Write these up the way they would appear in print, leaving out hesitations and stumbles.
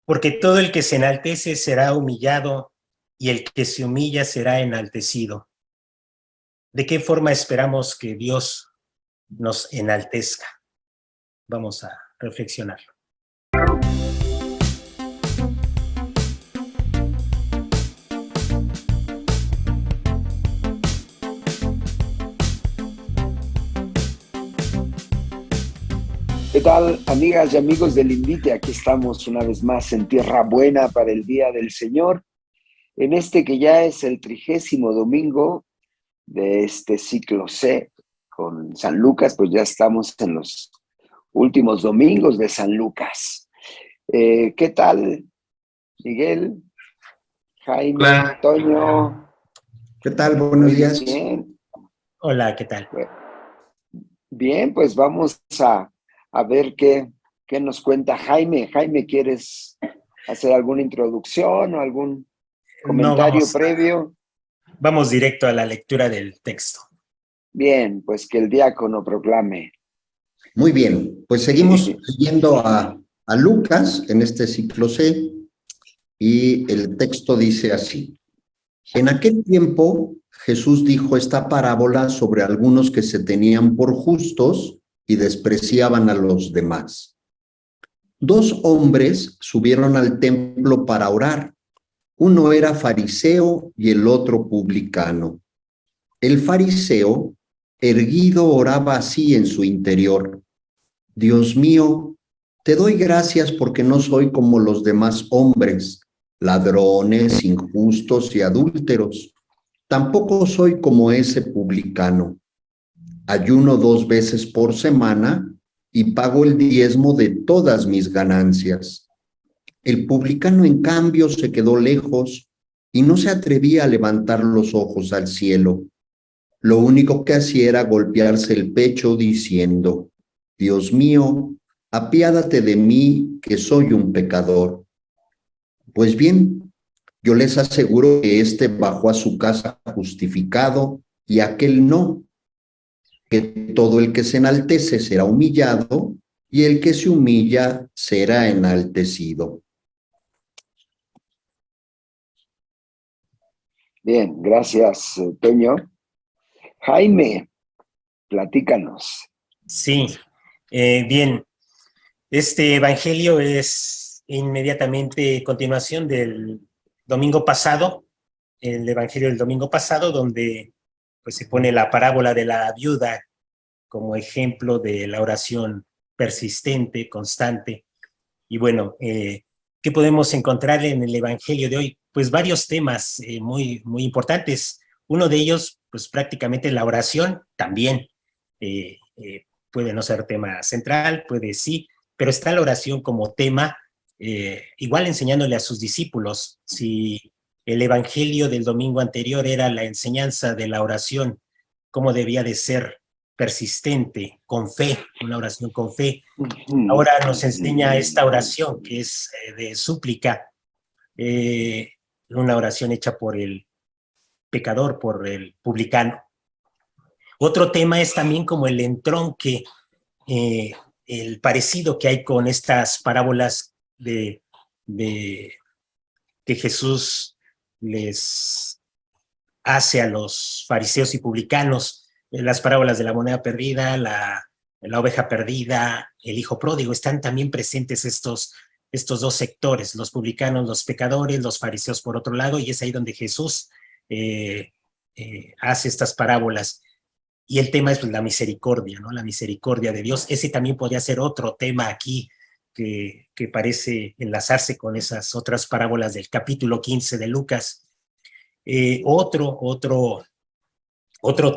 Porque todo el que se enaltece será humillado, y el que se humilla será enaltecido. ¿De qué forma esperamos que Dios nos enaltezca? Vamos a reflexionar. ¿Qué tal, amigas y amigos del Invite? Aquí estamos una vez más en Tierra Buena para el Día del Señor, en este que ya es el 30º domingo de este ciclo C con San Lucas. Pues ya estamos en los últimos domingos de San Lucas. ¿Qué tal, Miguel, Jaime, Hola, Toño? ¿qué tal? Buenos Muy días. bien. Hola, ¿qué tal? Bien, pues vamos a ver qué nos cuenta Jaime. Jaime, ¿quieres hacer alguna introducción o algún No, comentario previo? vamos directo a la lectura del texto. Bien, pues que el diácono proclame. Muy bien, pues seguimos leyendo a Lucas en este ciclo C y el texto dice así. En aquel tiempo Jesús dijo esta parábola sobre algunos que se tenían por justos y despreciaban a los demás. Dos hombres subieron al templo para orar. Uno era fariseo y el otro publicano. El fariseo, erguido, oraba así en su interior. Dios mío, te doy gracias porque no soy como los demás hombres, ladrones, injustos y adúlteros. Tampoco soy como ese publicano. Ayuno 2 veces por semana y pago el diezmo de todas mis ganancias. El publicano, en cambio, se quedó lejos y no se atrevía a levantar los ojos al cielo. Lo único que hacía era golpearse el pecho diciendo, Dios mío, apiádate de mí, que soy un pecador. Pues bien, yo les aseguro que éste bajó a su casa justificado y aquel no, que todo el que se enaltece será humillado y el que se humilla será enaltecido. Bien, gracias, Toño. Jaime, platícanos. Sí, bien. Este evangelio es inmediatamente continuación del domingo pasado, el evangelio del domingo pasado, donde pues, se pone la parábola de la viuda como ejemplo de la oración persistente, constante. Y bueno, ¿qué podemos encontrar en el evangelio de hoy? Pues varios temas muy, muy importantes. Uno de ellos, pues prácticamente la oración también. Puede no ser tema central, puede sí, pero está la oración como tema, igual enseñándole a sus discípulos. Si el evangelio del domingo anterior era la enseñanza de la oración, cómo debía de ser persistente, con fe, una oración con fe. Ahora nos enseña esta oración que es de súplica, una oración hecha por el pecador, por el publicano. Otro tema es también como el entronque, el parecido que hay con estas parábolas de que Jesús les hace a los fariseos y publicanos, las parábolas de la moneda perdida, la oveja perdida, el hijo pródigo. Están también presentes estos dos sectores, los publicanos, los pecadores, los fariseos por otro lado, y es ahí donde Jesús hace estas parábolas. Y el tema es pues, la misericordia, ¿no? La misericordia de Dios. Ese también podría ser otro tema aquí que parece enlazarse con esas otras parábolas del capítulo 15 de Lucas. Otro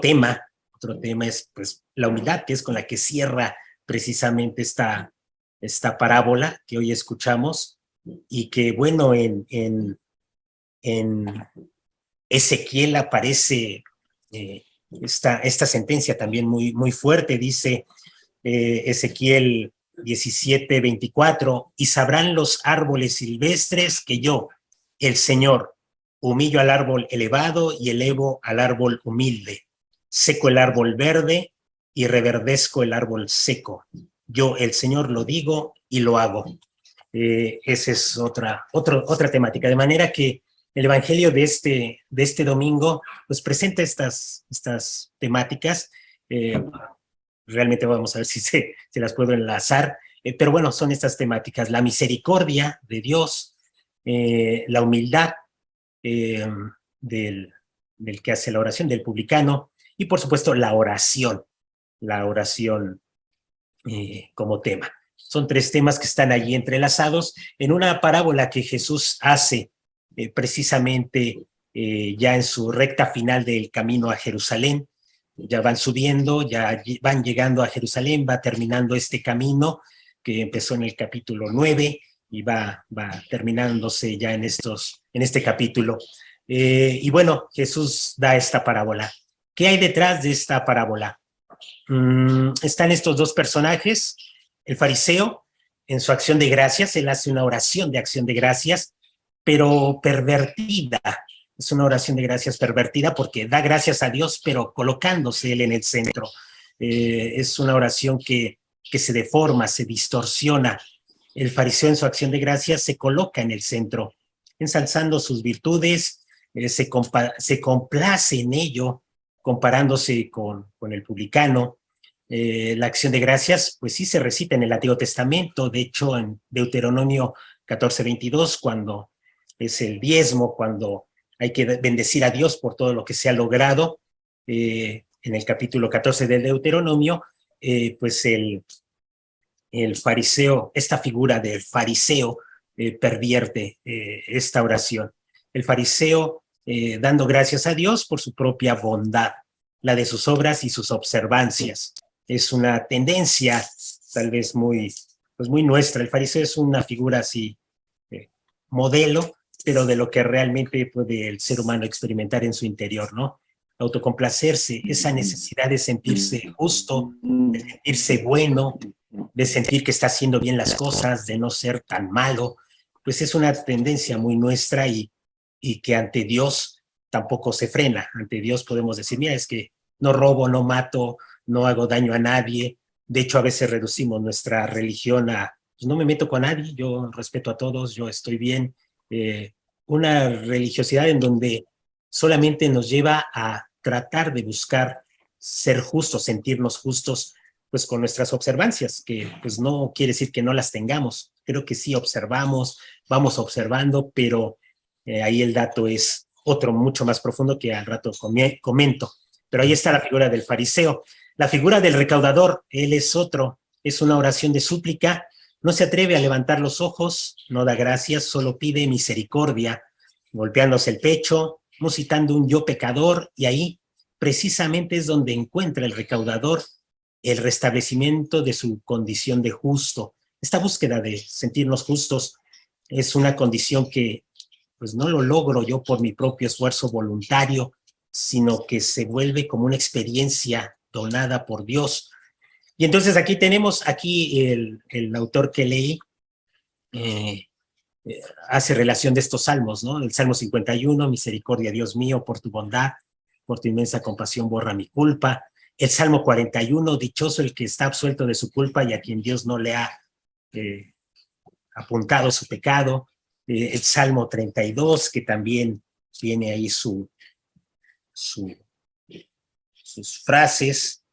tema es pues, la humildad, que es con la que cierra precisamente esta parábola que hoy escuchamos y que, bueno, en Ezequiel aparece esta sentencia también muy, muy fuerte. Dice Ezequiel 17:24, y sabrán los árboles silvestres que yo, el Señor, humillo al árbol elevado y elevo al árbol humilde, seco el árbol verde y reverdezco el árbol seco. Yo, el Señor, lo digo y lo hago. Esa es otra temática, de manera que el Evangelio de este domingo pues presenta estas temáticas. Realmente vamos a ver si las puedo enlazar, pero bueno, son estas temáticas: la misericordia de Dios, la humildad del que hace la oración, del publicano, y por supuesto la oración como tema. Son tres temas que están allí entrelazados en una parábola que Jesús hace precisamente ya en su recta final del camino a Jerusalén. Ya van subiendo, ya van llegando a Jerusalén, va terminando este camino que empezó en el capítulo 9 y va terminándose ya en este capítulo. Y bueno, Jesús da esta parábola. ¿Qué hay detrás de esta parábola? Están estos dos personajes. El fariseo, en su acción de gracias, él hace una oración de acción de gracias, pero pervertida. Es una oración de gracias pervertida porque da gracias a Dios, pero colocándose él en el centro. Es una oración que se deforma, se distorsiona. El fariseo en su acción de gracias se coloca en el centro, ensalzando sus virtudes, se complace en ello, comparándose con el publicano. La acción de gracias, pues sí se recita en el Antiguo Testamento, de hecho en Deuteronomio 14:22, cuando es el diezmo, cuando hay que bendecir a Dios por todo lo que se ha logrado. En el capítulo 14 del Deuteronomio, pues el fariseo, esta figura del fariseo pervierte esta oración. El fariseo dando gracias a Dios por su propia bondad, la de sus obras y sus observancias. Es una tendencia tal vez muy nuestra. El fariseo es una figura así, modelo, pero de lo que realmente puede el ser humano experimentar en su interior, ¿no? Autocomplacerse, esa necesidad de sentirse justo, de sentirse bueno, de sentir que está haciendo bien las cosas, de no ser tan malo, pues es una tendencia muy nuestra y que ante Dios tampoco se frena. Ante Dios podemos decir, mira, es que no robo, no mato, no hago daño a nadie. De hecho, a veces reducimos nuestra religión a, pues no me meto con nadie, yo respeto a todos, yo estoy bien. Una religiosidad en donde solamente nos lleva a tratar de buscar ser justos, sentirnos justos, pues con nuestras observancias, que pues no quiere decir que no las tengamos. Creo que sí observamos, vamos observando, pero ahí el dato es otro mucho más profundo que al rato comento. Pero ahí está la figura del fariseo. La figura del recaudador, él es otro, es una oración de súplica, no se atreve a levantar los ojos, no da gracias, solo pide misericordia, golpeándose el pecho, musitando un yo pecador, y ahí precisamente es donde encuentra el recaudador el restablecimiento de su condición de justo. Esta búsqueda de sentirnos justos es una condición que pues no lo logro yo por mi propio esfuerzo voluntario, sino que se vuelve como una experiencia donada por Dios. Y entonces aquí tenemos, el autor que leí hace relación de estos salmos, ¿no? El Salmo 51, misericordia, Dios mío, por tu bondad, por tu inmensa compasión, borra mi culpa. El Salmo 41, dichoso el que está absuelto de su culpa y a quien Dios no le ha apuntado su pecado. El Salmo 32, que también tiene ahí sus frases.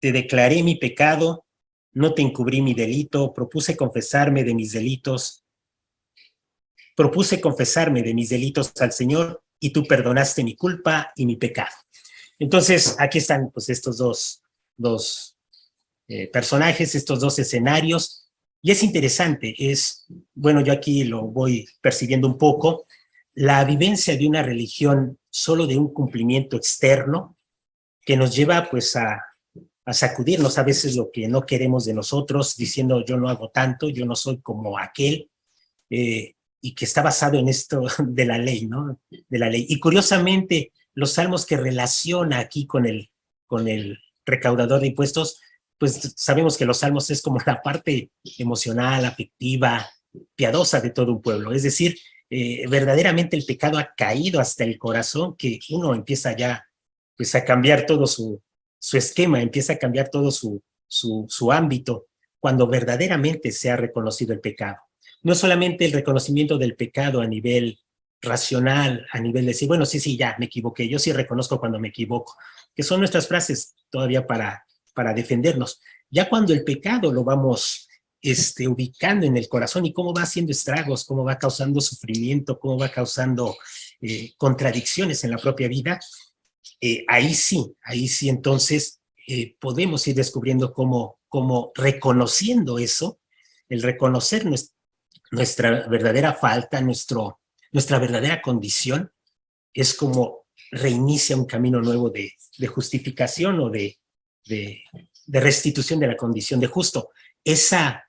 Te declaré mi pecado, no te encubrí mi delito, propuse confesarme de mis delitos al Señor y tú perdonaste mi culpa y mi pecado. Entonces, aquí están pues estos dos personajes, estos dos escenarios, y es interesante, bueno, yo aquí lo voy percibiendo un poco, la vivencia de una religión solo de un cumplimiento externo que nos lleva pues a sacudirnos a veces lo que no queremos de nosotros, diciendo yo no hago tanto, yo no soy como aquel, y que está basado en esto de la ley, ¿no? De la ley. Y curiosamente, los salmos que relaciona aquí con el recaudador de impuestos, pues sabemos que los salmos es como la parte emocional, afectiva, piadosa de todo un pueblo. Es decir, verdaderamente el pecado ha caído hasta el corazón, que uno empieza ya pues a cambiar todo su esquema, empieza a cambiar todo su ámbito. cuando verdaderamente se ha reconocido el pecado. No solamente el reconocimiento del pecado a nivel racional, a nivel de decir, bueno, sí, ya me equivoqué, yo sí reconozco cuando me equivoco, que son nuestras frases todavía para defendernos. Ya cuando el pecado lo vamos ubicando en el corazón y cómo va haciendo estragos, cómo va causando sufrimiento, cómo va causando contradicciones en la propia vida, ahí sí entonces podemos ir descubriendo cómo reconociendo eso, el reconocer nuestra verdadera falta, nuestra verdadera condición, es como reinicia un camino nuevo de justificación o de restitución de la condición de justo. Esa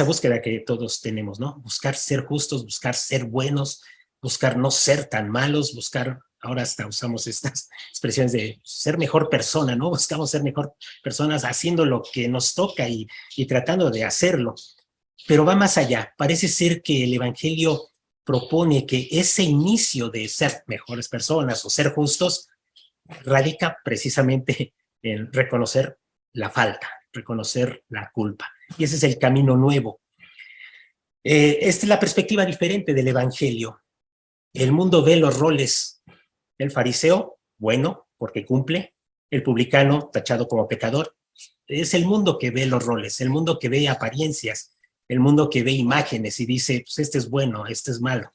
búsqueda que todos tenemos, ¿no? Buscar ser justos, buscar ser buenos, buscar no ser tan malos, buscar, ahora hasta usamos estas expresiones de ser mejor persona, ¿no? Buscamos ser mejor personas haciendo lo que nos toca y tratando de hacerlo. Pero va más allá. Parece ser que el Evangelio propone que ese inicio de ser mejores personas o ser justos radica precisamente en reconocer la falta, reconocer la culpa. Y ese es el camino nuevo. Esta es la perspectiva diferente del Evangelio. El mundo ve los roles del fariseo, bueno, porque cumple, el publicano, tachado como pecador. Es el mundo que ve los roles, el mundo que ve apariencias, el mundo que ve imágenes y dice, pues este es bueno, este es malo.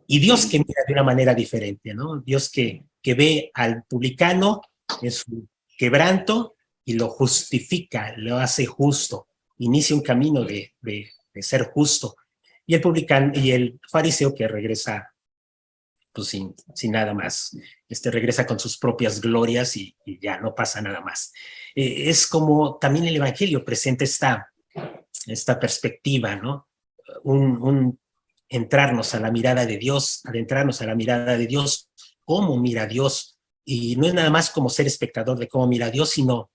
Y Dios que mira de una manera diferente, ¿no? Dios que ve al publicano en su quebranto y lo justifica, lo hace justo, inicia un camino de ser justo. Y el publicano y el fariseo que regresa pues sin nada más, regresa con sus propias glorias y ya no pasa nada más. Es como también el Evangelio presenta esta perspectiva, ¿no? Un entrarnos a la mirada de Dios, adentrarnos a la mirada de Dios, cómo mira Dios, y no es nada más como ser espectador de cómo mira Dios, sino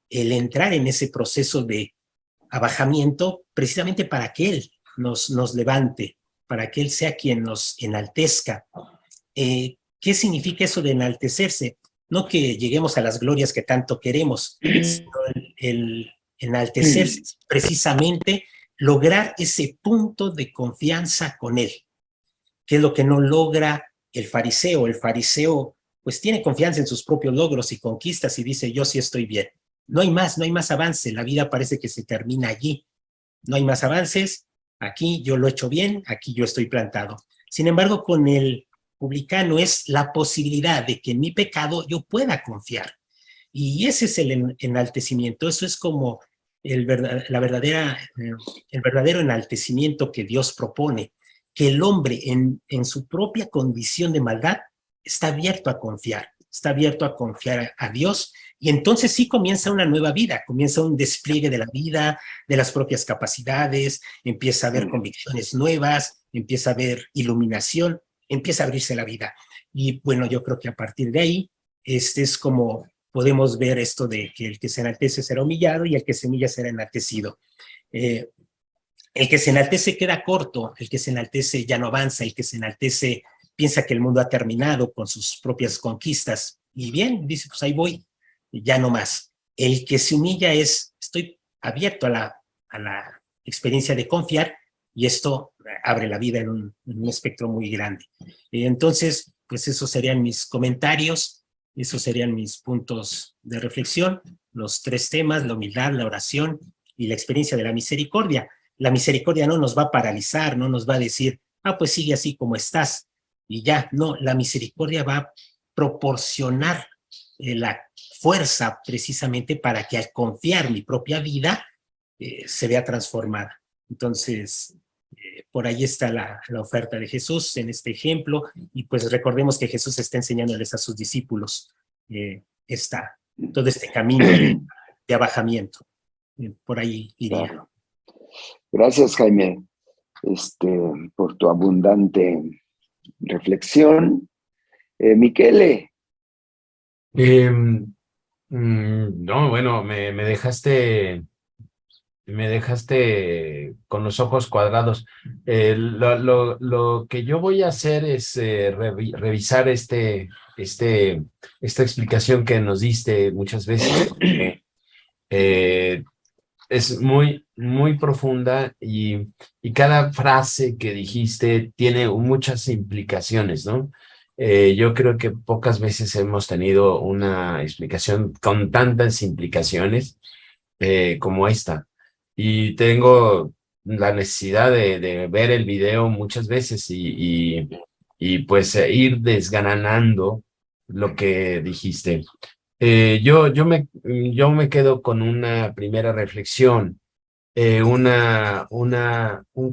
el entrar en ese proceso de abajamiento precisamente para que Él nos levante, para que Él sea quien nos enaltezca. ¿Qué significa eso de enaltecerse? No que lleguemos a las glorias que tanto queremos, sino el enaltecerse precisamente lograr ese punto de confianza con Él, que es lo que no logra el fariseo. El fariseo pues tiene confianza en sus propios logros y conquistas y dice, yo sí estoy bien. No hay más avance, la vida parece que se termina allí. No hay más avances, aquí yo lo he hecho bien, aquí yo estoy plantado. Sin embargo, con el publicano es la posibilidad de que en mi pecado yo pueda confiar. Y ese es el enaltecimiento, eso es como el verdadero enaltecimiento que Dios propone, que el hombre en su propia condición de maldad está abierto a confiar a Dios, y entonces sí comienza una nueva vida, comienza un despliegue de la vida, de las propias capacidades, empieza a haber convicciones nuevas, empieza a haber iluminación, empieza a abrirse la vida. Y bueno, yo creo que a partir de ahí, es como podemos ver esto de que el que se enaltece será humillado y el que se humilla será enaltecido. El que se enaltece queda corto, el que se enaltece ya no avanza, el que se enaltece piensa que el mundo ha terminado con sus propias conquistas. Y bien, dice, pues ahí voy, ya no más. El que se humilla estoy abierto a la experiencia de confiar, y esto abre la vida en un espectro muy grande. Entonces, pues esos serían mis comentarios, esos serían mis puntos de reflexión, los tres temas, la humildad, la oración y la experiencia de la misericordia. La misericordia no nos va a paralizar, no nos va a decir, pues sigue así como estás, y ya. No, la misericordia va a proporcionar la fuerza precisamente para que al confiar mi propia vida se vea transformada. Entonces, por ahí está la oferta de Jesús en este ejemplo, y pues recordemos que Jesús está enseñándoles a sus discípulos todo este camino de abajamiento. Por ahí iría. Claro. Gracias, Jaime, por tu abundante reflexión. Michele. No, bueno, me dejaste con los ojos cuadrados. Lo que yo voy a hacer es revisar esta explicación que nos diste muchas veces. Es muy muy profunda y cada frase que dijiste tiene muchas implicaciones, ¿no? Yo creo que pocas veces hemos tenido una explicación con tantas implicaciones como esta. Y tengo la necesidad de ver el video muchas veces y pues ir desgranando lo que dijiste. Yo me quedo con una primera reflexión, un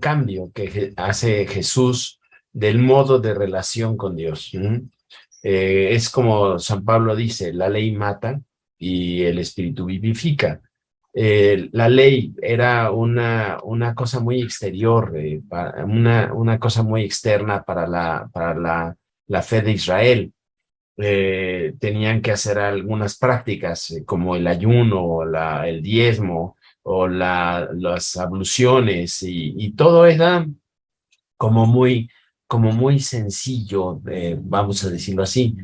cambio que hace Jesús del modo de relación con Dios. ¿Mm? Es como San Pablo dice, la ley mata y el espíritu vivifica. La ley era una cosa muy exterior, una cosa muy externa la fe de Israel. Tenían que hacer algunas prácticas como el ayuno, o el diezmo o las abluciones y todo era como como muy sencillo, vamos a decirlo así.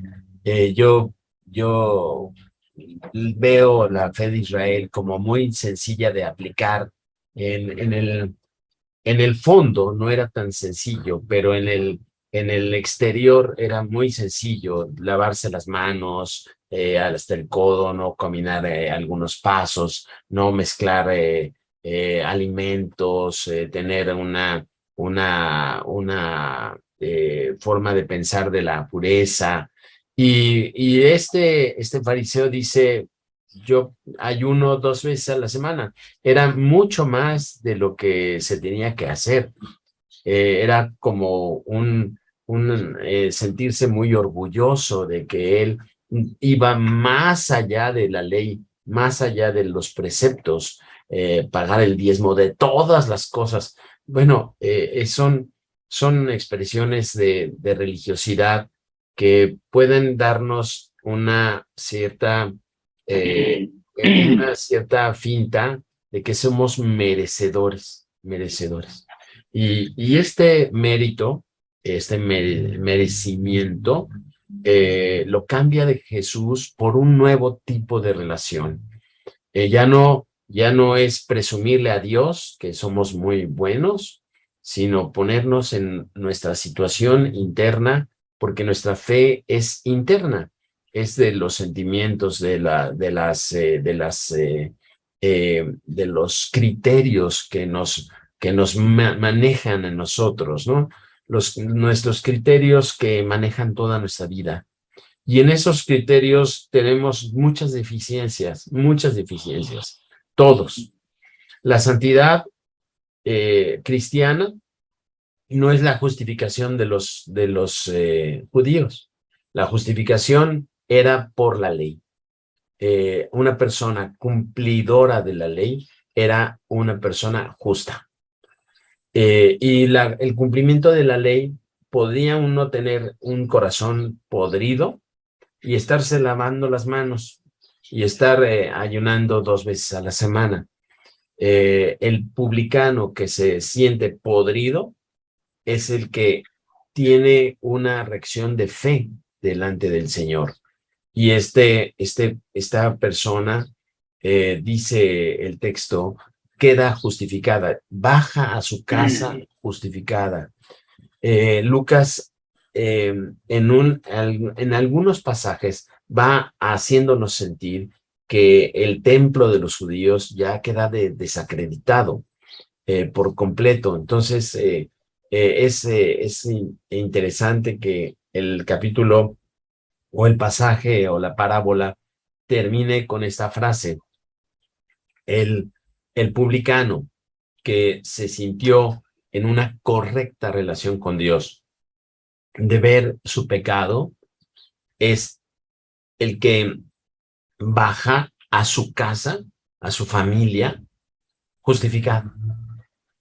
Eh, yo, yo veo la fe de Israel como muy sencilla de aplicar en en el fondo no era tan sencillo, pero en el exterior era muy sencillo, lavarse las manos hasta el codo, no caminar algunos pasos, no mezclar alimentos, tener una forma de pensar de la pureza. Y este fariseo dice, yo ayuno 2 veces a la semana. Era mucho más de lo que se tenía que hacer. Era como un sentirse muy orgulloso de que él iba más allá de la ley, más allá de los preceptos, pagar el diezmo de todas las cosas. Bueno, son expresiones de religiosidad que pueden darnos una cierta finta de que somos merecedores, merecedores. Y este mérito, este merecimiento, lo cambia de Jesús por un nuevo tipo de relación. Ya no es presumirle a Dios que somos muy buenos, sino ponernos en nuestra situación interna, porque nuestra fe es interna, es de los sentimientos, de los criterios que nos manejan en nosotros, ¿no? Nuestros criterios que manejan toda nuestra vida. Y en esos criterios tenemos muchas deficiencias, todos. La santidad cristiana no es la justificación de los judíos. La justificación era por la ley. Una persona cumplidora de la ley era una persona justa. El cumplimiento de la ley podía uno tener un corazón podrido y estarse lavando las manos y estar ayunando 2 veces a la semana. El publicano que se siente podrido es el que tiene una reacción de fe delante del Señor. Y esta persona, dice el texto, queda justificada, baja a su casa justificada. Lucas, en algunos pasajes, va haciéndonos sentir que el templo de los judíos ya queda desacreditado por completo. Entonces, es interesante que el capítulo o el pasaje o la parábola termine con esta frase. El, el publicano que se sintió en una correcta relación con Dios, de ver su pecado, es el que baja a su casa, a su familia, justificado.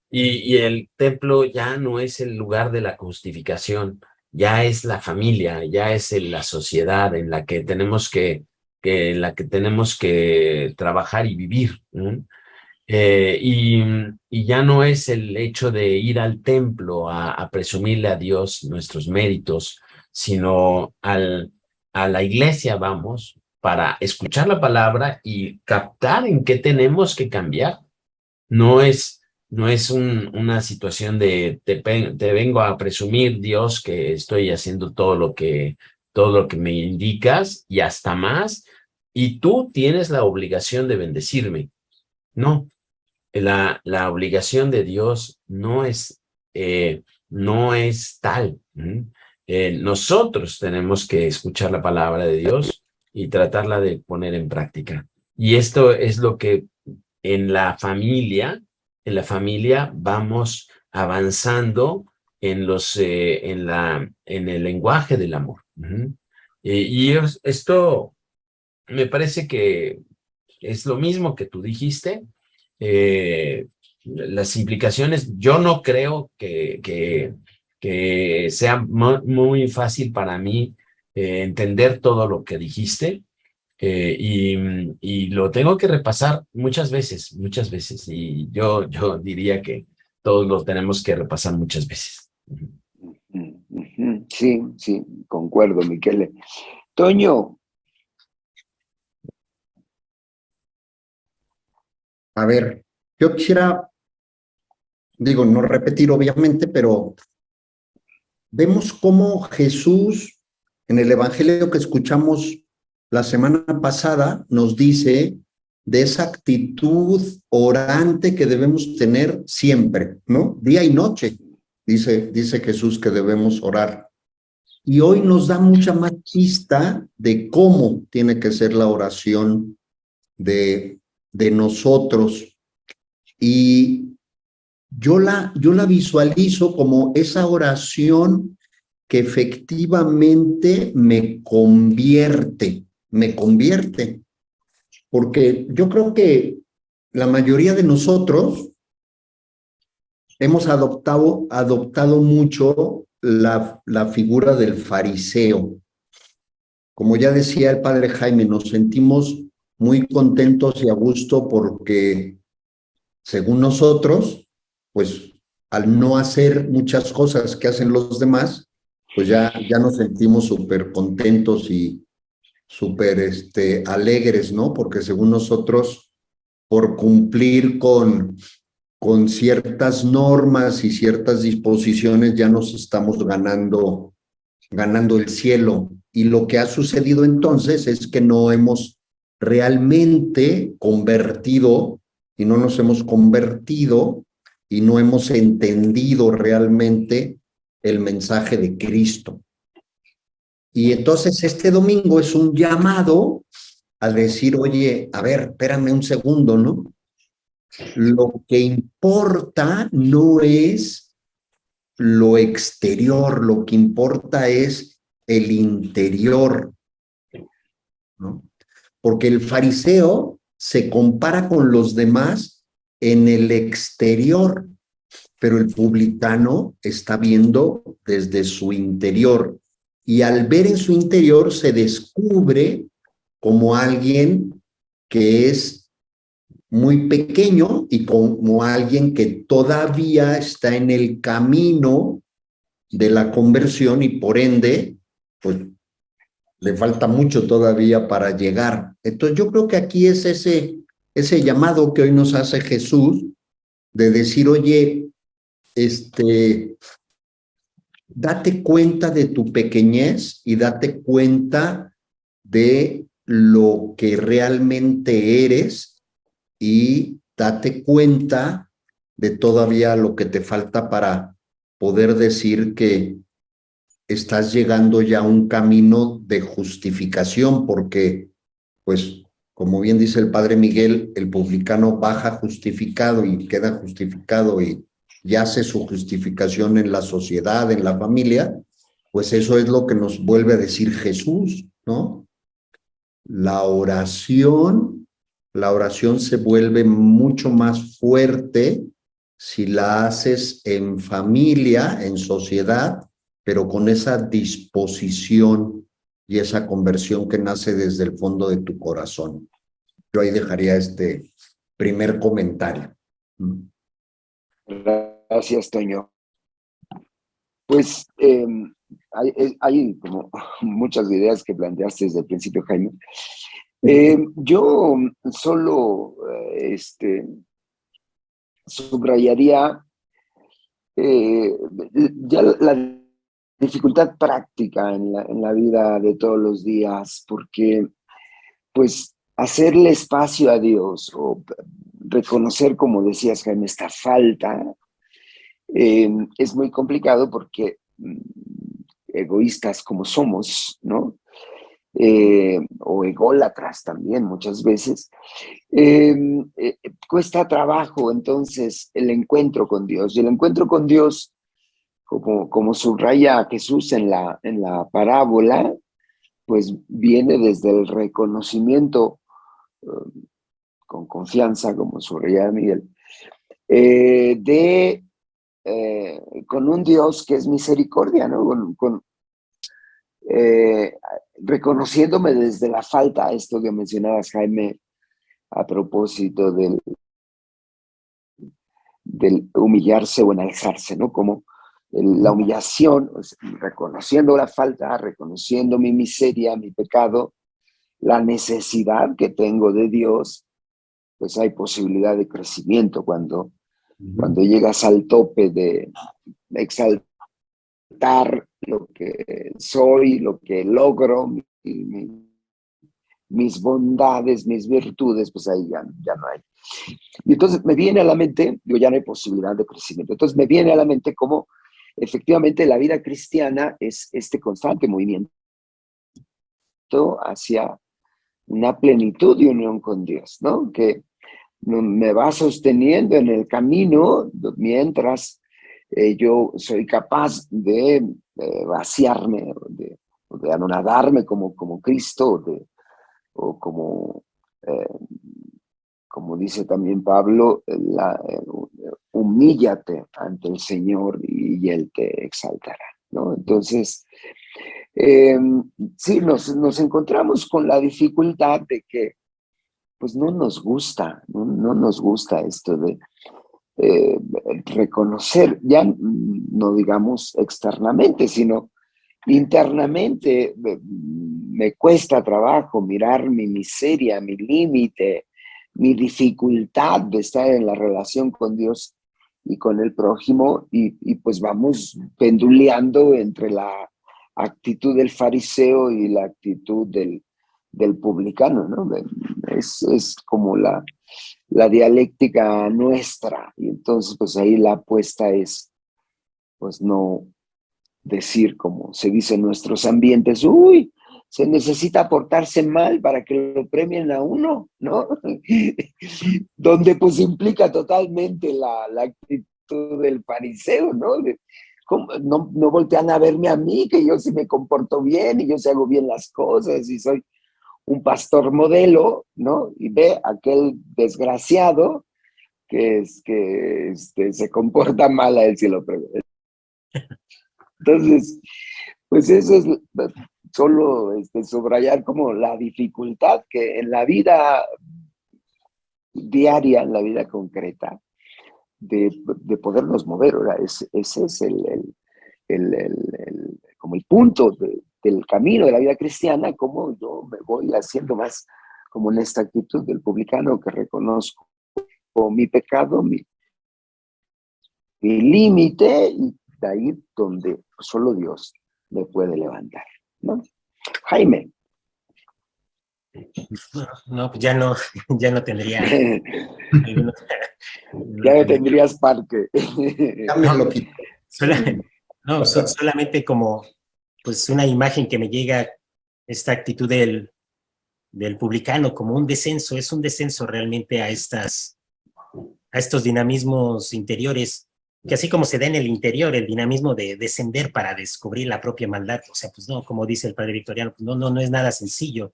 Y el templo ya no es el lugar de la justificación, ya es la familia, ya es la sociedad en la que en la que tenemos que trabajar y vivir, ¿no? Y ya no es el hecho de ir al templo a presumirle a Dios nuestros méritos, sino a la iglesia vamos para escuchar la palabra y captar en qué tenemos que cambiar. No es una situación de te vengo a presumir, Dios, que estoy haciendo todo lo que me indicas y hasta más, y tú tienes la obligación de bendecirme. No, la obligación de Dios no es tal. Nosotros tenemos que escuchar la palabra de Dios y tratarla de poner en práctica. Y esto es lo que en la familia, vamos avanzando en el lenguaje del amor. Esto me parece que es lo mismo que tú dijiste. Las implicaciones, yo no creo que sea muy fácil para mí entender todo lo que dijiste. Y lo tengo que repasar muchas veces, y yo diría que todos lo tenemos que repasar muchas veces. Sí, sí, concuerdo, Michele. Toño. A ver, yo quisiera, digo, no repetir obviamente, pero vemos cómo Jesús, en el evangelio que escuchamos la semana pasada, nos dice de esa actitud orante que debemos tener siempre, ¿no? Día y noche, dice Jesús que debemos orar. Y hoy nos da mucha más pista de cómo tiene que ser la oración de nosotros. Y yo la visualizo como esa oración que efectivamente me convierte, porque yo creo que la mayoría de nosotros hemos adoptado mucho la figura del fariseo. Como ya decía el padre Jaime, nos sentimos muy contentos y a gusto porque, según nosotros, pues al no hacer muchas cosas que hacen los demás, pues ya nos sentimos súper contentos y súper alegres, ¿no? Porque según nosotros, por cumplir con ciertas normas y ciertas disposiciones, ya nos estamos ganando el cielo. Y lo que ha sucedido entonces es que no hemos realmente convertido y no nos hemos convertido y no hemos entendido realmente el mensaje de Cristo. Y entonces este domingo es un llamado a decir, oye, a ver, espérame un segundo, ¿no? Lo que importa no es lo exterior, lo que importa es el interior, ¿no? Porque el fariseo se compara con los demás en el exterior, pero el publicano está viendo desde su interior, y al ver en su interior se descubre como alguien que es muy pequeño y como alguien que todavía está en el camino de la conversión y por ende, pues le falta mucho todavía para llegar. Entonces yo creo que aquí es ese llamado que hoy nos hace Jesús de decir, oye, date cuenta de tu pequeñez y date cuenta de lo que realmente eres y date cuenta de todavía lo que te falta para poder decir que estás llegando ya a un camino de justificación, porque, pues, como bien dice el padre Miguel, el publicano baja justificado y queda justificado y hace su justificación en la sociedad, en la familia. Pues eso es lo que nos vuelve a decir Jesús, ¿no? La oración se vuelve mucho más fuerte si la haces en familia, en sociedad, pero con esa disposición y esa conversión que nace desde el fondo de tu corazón. Yo ahí dejaría este primer comentario. Gracias, Toño. Pues hay como muchas ideas que planteaste desde el principio, Jaime. Yo solo subrayaría ya la dificultad práctica en la vida de todos los días, porque pues hacerle espacio a Dios o reconocer, como decías, Jaime, esta falta, es muy complicado porque egoístas como somos, ¿no? O ególatras también muchas veces, cuesta trabajo entonces el encuentro con Dios. Y el encuentro con Dios, como subraya Jesús en la parábola, pues viene desde el reconocimiento con confianza, como subraya Miguel, con un Dios que es misericordia, ¿no? Reconociéndome desde la falta, esto que mencionabas, Jaime, a propósito del humillarse o enalzarse, ¿no? Como la humillación, pues, reconociendo la falta, reconociendo mi miseria, mi pecado, la necesidad que tengo de Dios, pues hay posibilidad de crecimiento cuando llegas al tope de exaltar lo que soy, lo que logro, mis bondades, mis virtudes, pues ahí ya no hay. Y entonces me viene a la mente, digo, ya no hay posibilidad de crecimiento. Entonces me viene a la mente cómo efectivamente la vida cristiana es este constante movimiento hacia una plenitud de unión con Dios, ¿no? Que me va sosteniendo en el camino mientras yo soy capaz de vaciarme, de anonadarme como Cristo, o como dice también Pablo, humíllate ante el Señor y Él te exaltará, ¿no? Entonces, sí, nos encontramos con la dificultad de que pues no nos gusta esto de reconocer, ya no digamos externamente, sino internamente. Me cuesta trabajo mirar mi miseria, mi límite, mi dificultad de estar en la relación con Dios y con el prójimo, y pues vamos penduleando entre la actitud del fariseo y la actitud del publicano, ¿no? Es como la dialéctica nuestra, y entonces pues ahí la apuesta es pues no decir, como se dice en nuestros ambientes, uy, se necesita portarse mal para que lo premien a uno, ¿no? Donde pues implica totalmente la actitud del fariseo, ¿no? No voltean a verme a mí, que yo sí me comporto bien y yo sí hago bien las cosas y soy un pastor modelo, ¿no? Y ve a aquel desgraciado que se comporta mal, a él si lo pregunta. Entonces, pues eso es solo subrayar como la dificultad que en la vida diaria, en la vida concreta, de podernos mover. Ahora, ese es como el punto del camino de la vida cristiana, como yo me voy haciendo más como en esta actitud del publicano, que reconozco mi pecado, mi límite, y de ahí donde solo Dios me puede levantar, ¿no? Jaime. No, pues ya no tendría algunos, Ya no tendrías parque. Solamente como pues una imagen que me llega, esta actitud del publicano como un descenso, es un descenso realmente a estos dinamismos interiores, que así como se da en el interior el dinamismo de descender para descubrir la propia maldad, o sea, pues no, como dice el padre Victoriano, pues no es nada sencillo,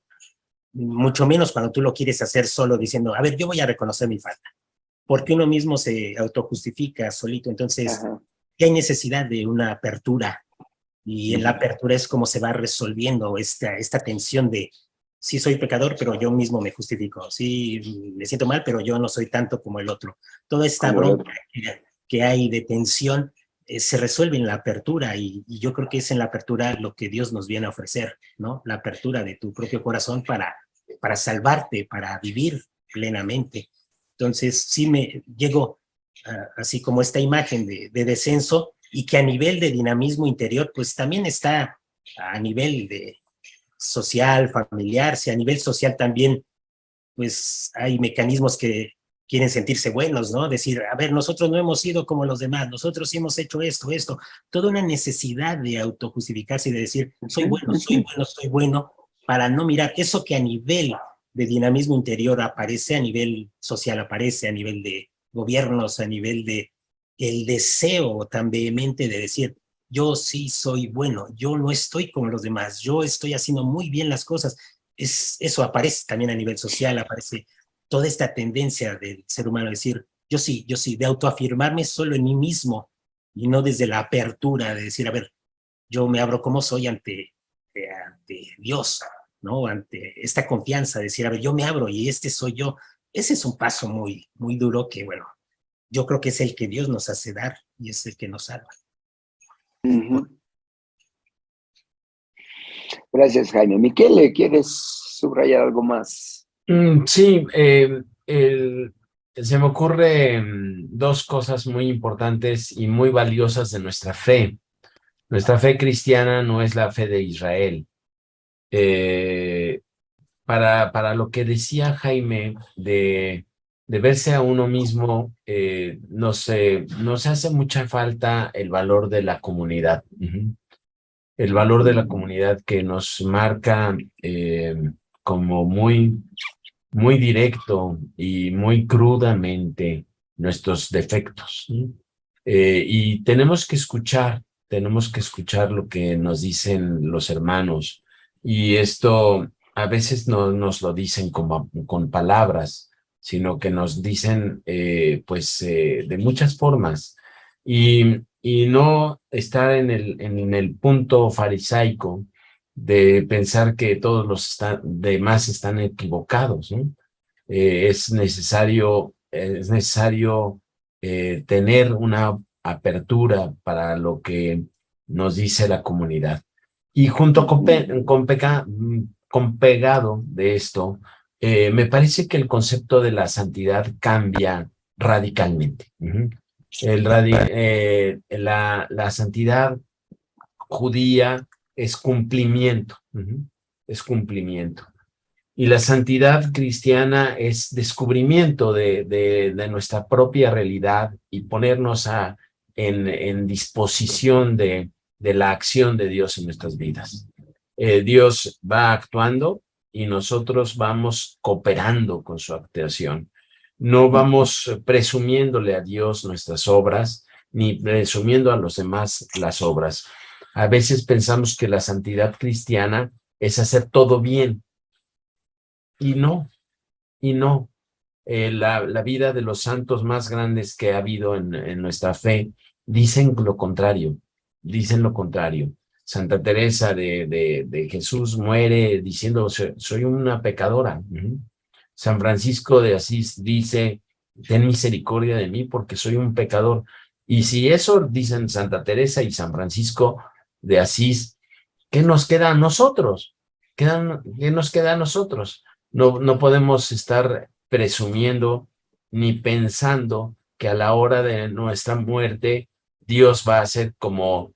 mucho menos cuando tú lo quieres hacer solo diciendo, a ver, yo voy a reconocer mi falta, porque uno mismo se autojustifica solito. Entonces hay necesidad de una apertura, y en la apertura es como se va resolviendo esta tensión de sí soy pecador, pero yo mismo me justifico, sí me siento mal, pero yo no soy tanto como el otro. Toda esta bronca que hay de tensión se resuelve en la apertura, y yo creo que es en la apertura lo que Dios nos viene a ofrecer, ¿no? La apertura de tu propio corazón para salvarte, para vivir plenamente. Entonces sí me llego así como esta imagen de descenso, y que a nivel de dinamismo interior, pues también está a nivel de social, familiar, si a nivel social también, pues hay mecanismos que quieren sentirse buenos, ¿no? Decir, a ver, nosotros no hemos sido como los demás, nosotros sí hemos hecho esto, toda una necesidad de autojustificarse y de decir, soy bueno, para no mirar eso que a nivel de dinamismo interior aparece, a nivel social aparece, a nivel de gobiernos, a nivel de el deseo tan vehemente de decir, yo sí soy bueno, yo no estoy como los demás, yo estoy haciendo muy bien las cosas. Eso aparece también a nivel social, aparece toda esta tendencia del ser humano a decir, yo sí, de autoafirmarme solo en mí mismo y no desde la apertura de decir, a ver, yo me abro como soy ante Dios, ¿no? Ante esta confianza, de decir, a ver, yo me abro y este soy yo. Ese es un paso muy, muy duro que, bueno, yo creo que es el que Dios nos hace dar y es el que nos salva. Gracias, Jaime. Miquele, ¿quieres subrayar algo más? Sí, se me ocurren dos cosas muy importantes y muy valiosas de nuestra fe. Nuestra fe cristiana no es la fe de Israel. Para lo que decía Jaime de verse a uno mismo, nos hace mucha falta el valor de la comunidad. El valor de la comunidad que nos marca como muy directo y muy crudamente nuestros defectos. Y tenemos que escuchar lo que nos dicen los hermanos. Y esto a veces no nos lo dicen con palabras, sino que nos dicen de muchas formas. Y no estar en el punto farisaico de pensar que todos los demás están equivocados, ¿no? Es necesario tener una apertura para lo que nos dice la comunidad. Y junto con pegado de esto, me parece que el concepto de la santidad cambia radicalmente. La santidad judía es cumplimiento, es cumplimiento. Y la santidad cristiana es descubrimiento de nuestra propia realidad y ponernos en disposición de la acción de Dios en nuestras vidas. Dios va actuando y nosotros vamos cooperando con su actuación. No vamos presumiéndole a Dios nuestras obras, ni presumiendo a los demás las obras. A veces pensamos que la santidad cristiana es hacer todo bien. Y no. La vida de los santos más grandes que ha habido en nuestra fe dicen lo contrario. Santa Teresa de Jesús muere diciendo, soy una pecadora. San Francisco de Asís dice, ten misericordia de mí porque soy un pecador. Y si eso dicen Santa Teresa y San Francisco de Asís, ¿qué nos queda a nosotros? ¿Qué nos queda a nosotros? No podemos estar presumiendo ni pensando que a la hora de nuestra muerte Dios va a ser como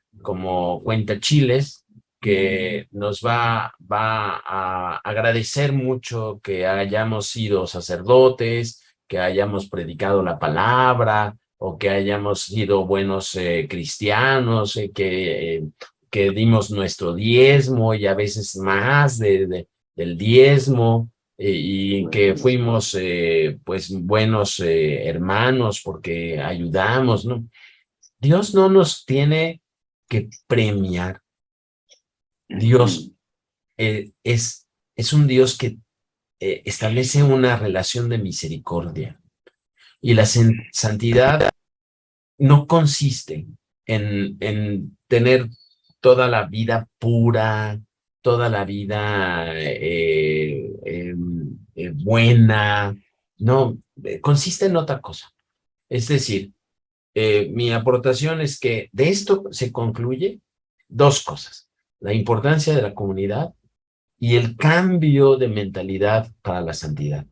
cuentachiles, que nos va a agradecer mucho que hayamos sido sacerdotes, que hayamos predicado la palabra o que hayamos sido buenos cristianos, que dimos nuestro diezmo y a veces más del diezmo, y que fuimos buenos hermanos porque ayudamos, ¿no? Dios no nos tiene que premiar. Dios es un Dios que establece una relación de misericordia. Y la santidad no consiste en tener toda la vida pura, toda la vida buena. No, consiste en otra cosa. Es decir, mi aportación es que de esto se concluye dos cosas: la importancia de la comunidad y el cambio de mentalidad para la santidad.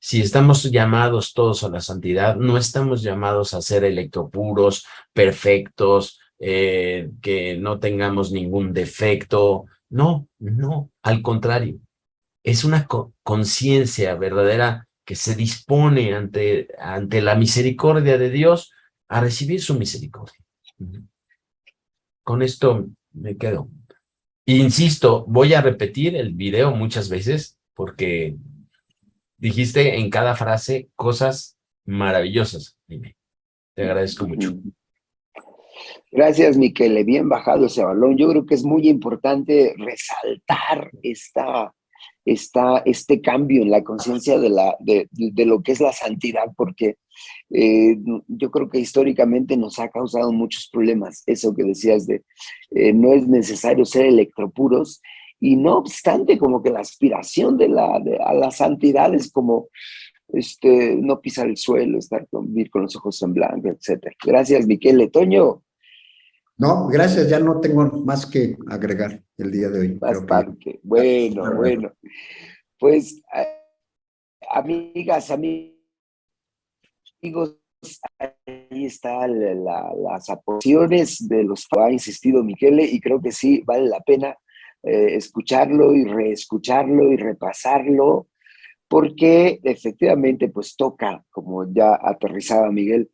Si estamos llamados todos a la santidad, no estamos llamados a ser electropuros, perfectos, que no tengamos ningún defecto. No, no, al contrario. Es una conciencia verdadera que se dispone ante la misericordia de Dios a recibir su misericordia. Con esto me quedo. Insisto, voy a repetir el video muchas veces porque dijiste en cada frase cosas maravillosas. Te agradezco mucho. Gracias, Miquel. Bien bajado ese balón. Yo creo que es muy importante resaltar este cambio en la conciencia de lo que es la santidad, porque yo creo que históricamente nos ha causado muchos problemas. Eso que decías de no es necesario ser electropuros, y no obstante, como que la aspiración a la santidad es como no pisar el suelo, vivir con los ojos en blanco, etc. Gracias, Miquel. Toño. No, gracias, ya no tengo más que agregar el día de hoy. Bastante. Bueno. Pues, amigas, amigos, ahí están las aportaciones de los que ha insistido Miquele, y creo que sí vale la pena escucharlo y reescucharlo y repasarlo, porque efectivamente pues toca, como ya aterrizaba Miguel,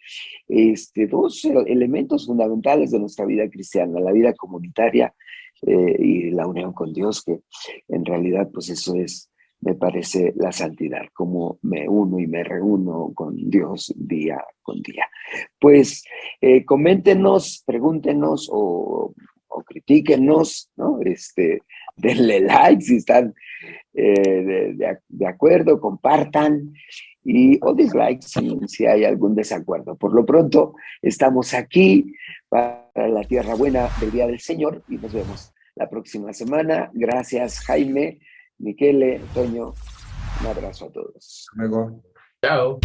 dos elementos fundamentales de nuestra vida cristiana, la vida comunitaria y la unión con Dios, que en realidad pues eso es, me parece, la santidad, como me uno y me reúno con Dios día con día. Pues coméntenos, pregúntenos o critíquenos, ¿no? Denle like si están de acuerdo, compartan, o dislike si hay algún desacuerdo. Por lo pronto, estamos aquí para la tierra buena del Día del Señor y nos vemos la próxima semana. Gracias, Jaime, Miquele, Toño. Un abrazo a todos. Luego. Chao.